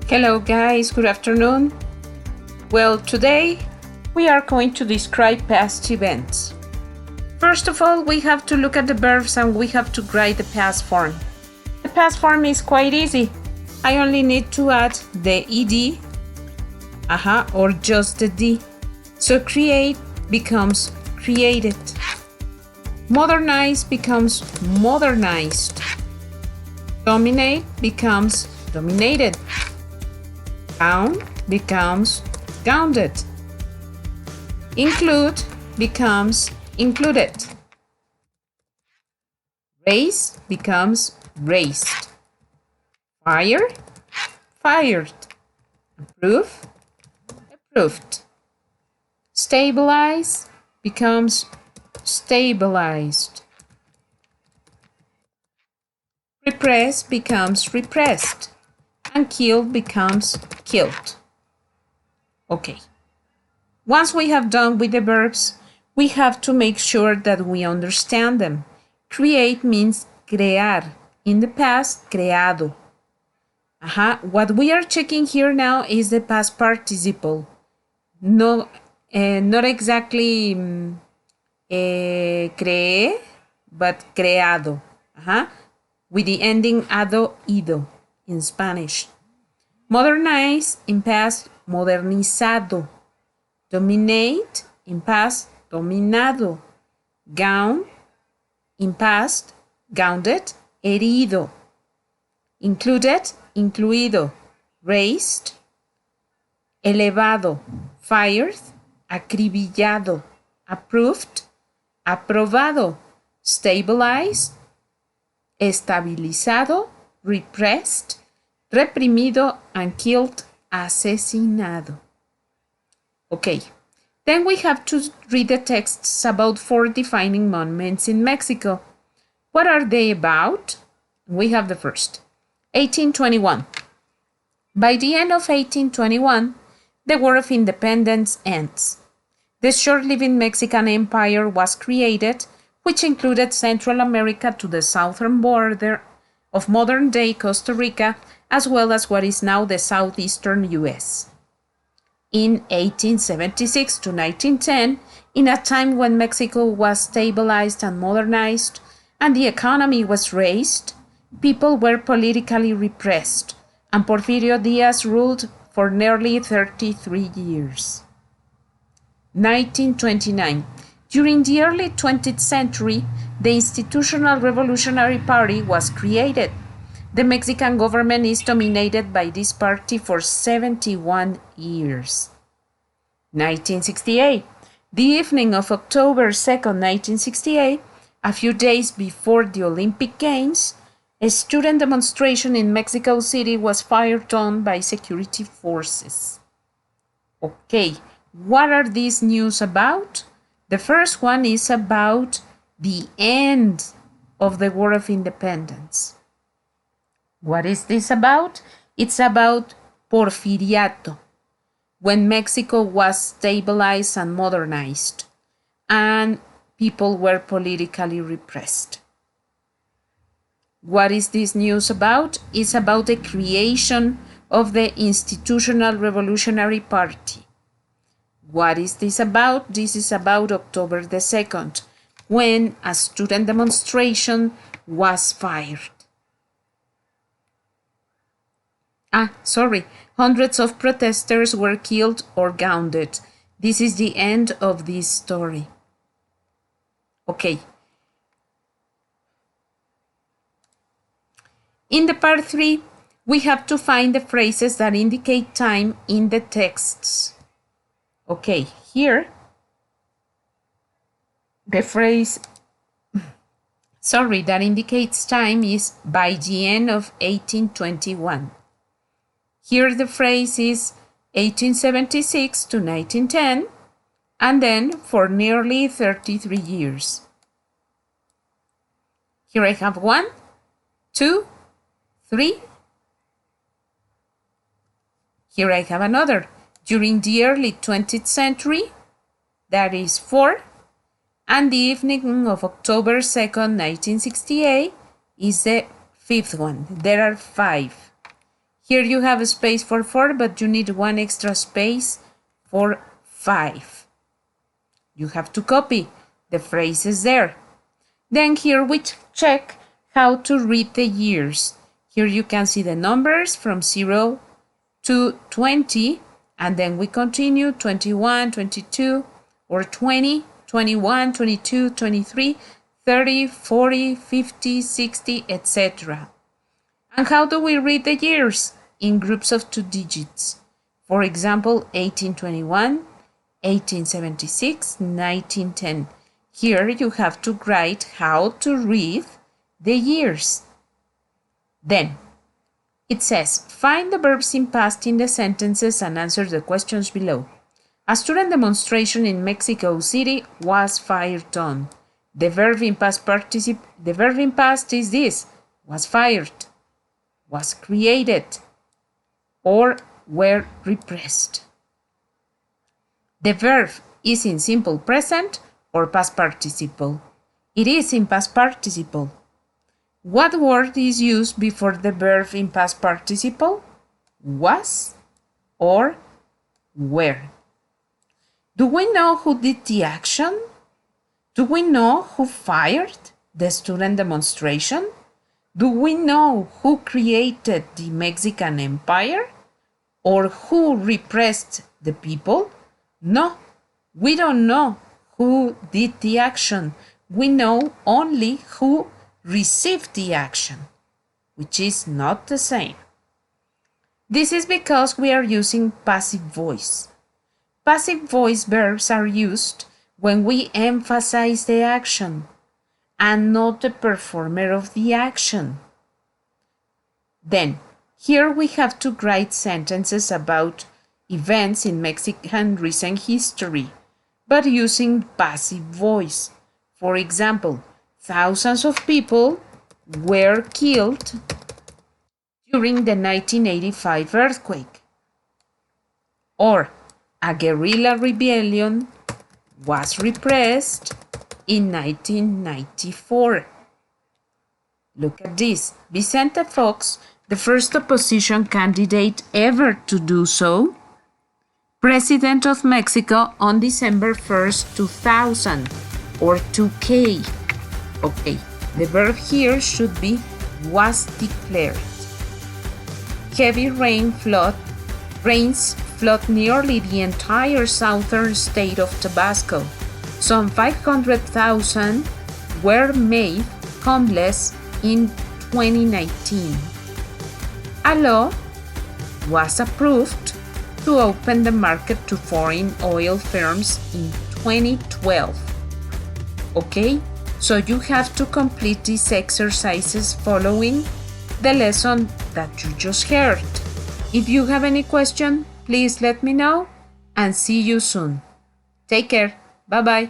Hello guys, good afternoon. Well, today we are going to describe past events. First of all, we have to look at the verbs and we have to write the past form. The past form is quite easy. I only need to add the ed, or just the d. So create becomes created. Modernize becomes modernized. Dominate becomes dominated. Gown becomes gowned. Include becomes included. Raise becomes raised. Fire, fired. Approve, approved. Stabilize becomes stabilized. Repress becomes repressed. And kill becomes killed. Okay. Once we have done with the verbs, we have to make sure that we understand them. Create means crear. In the past, creado. What we are checking here now is the past participle. No, not exactly creé, but creado. With the ending ado, ido. In Spanish. Modernize in past, modernizado. Dominate in past, dominado. Gown in past, gowned, herido. Included, incluido. Raised, elevado. Fired, acribillado. Approved, aprobado. Stabilized, estabilizado. Repressed, reprimido, and killed, asesinado. Okay, then we have to read the texts about 4 defining monuments in Mexico. What are they about? We have the first, 1821. By the end of 1821, the War of Independence ends. The short-lived Mexican Empire was created, which included Central America to the southern border of modern-day Costa Rica, as well as what is now the southeastern U.S. In 1876 to 1910, in a time when Mexico was stabilized and modernized, and the economy was raised, people were politically repressed, and Porfirio Diaz ruled for nearly 33 years. 1929. During the early 20th century, the Institutional Revolutionary Party was created. The Mexican government is dominated by this party for 71 years. 1968. The evening of October 2nd, 1968, a few days before the Olympic Games, a student demonstration in Mexico City was fired on by security forces. Okay, what are these news about? The first one is about the end of the War of Independence. What is this about? It's about Porfiriato, when Mexico was stabilized and modernized, and people were politically repressed. What is this news about? It's about the creation of the Institutional Revolutionary Party. What is this about? This is about October the 2nd, when a student demonstration was fired. Hundreds of protesters were killed or wounded. This is the end of this story. Okay. In the part 3, we have to find the phrases that indicate time in the texts. Okay, here, the phrase, that indicates time is by the end of 1821. Here the phrase is 1876 to 1910, and then for nearly 33 years. Here I have 1, 2, 3. Here I have another. During the early 20th century, that is 4, and the evening of October 2nd, 1968 is the 5th one. There are 5. Here you have a space for 4, but you need 1 extra space for 5. You have to copy the phrases there. Then here we check how to read the years. Here you can see the numbers from 0 to 20, and then we continue 21, 22, or 20, 21, 22, 23, 30, 40, 50, 60, etc. And how do we read the years? In groups of 2 digits. For example, 1821, 1876, 1910. Here you have to write how to read the years. Then, it says, find the verbs in past in the sentences and answer the questions below. A student demonstration in Mexico City was fired on. The verb in past is this: was fired, was created, or were repressed. The verb is in simple present or past participle. It is in past participle. What word is used before the verb in past participle? Was or were. Do we know who did the action? Do we know who fired the student demonstration? Do we know who created the Mexican Empire? Or who repressed the people? No, we don't know who did the action. We know only who received the action, which is not the same. This is because we are using passive voice. Passive voice verbs are used when we emphasize the action and not the performer of the action. Then, here we have to write sentences about events in Mexican recent history, but using passive voice. For example, thousands of people were killed during the 1985 earthquake. Or, a guerrilla rebellion was repressed in 1994. Look at this. Vicente Fox, the first opposition candidate ever to do so, President of Mexico on December 1st, 2000, or 2K. Okay, the verb here should be was declared. Heavy rains flood nearly the entire southern state of Tabasco. Some 500,000 were made homeless in 2019. A law was approved to open the market to foreign oil firms in 2012. Okay, so you have to complete these exercises following the lesson that you just heard. If you have any question, please let me know and see you soon. Take care. Bye-bye.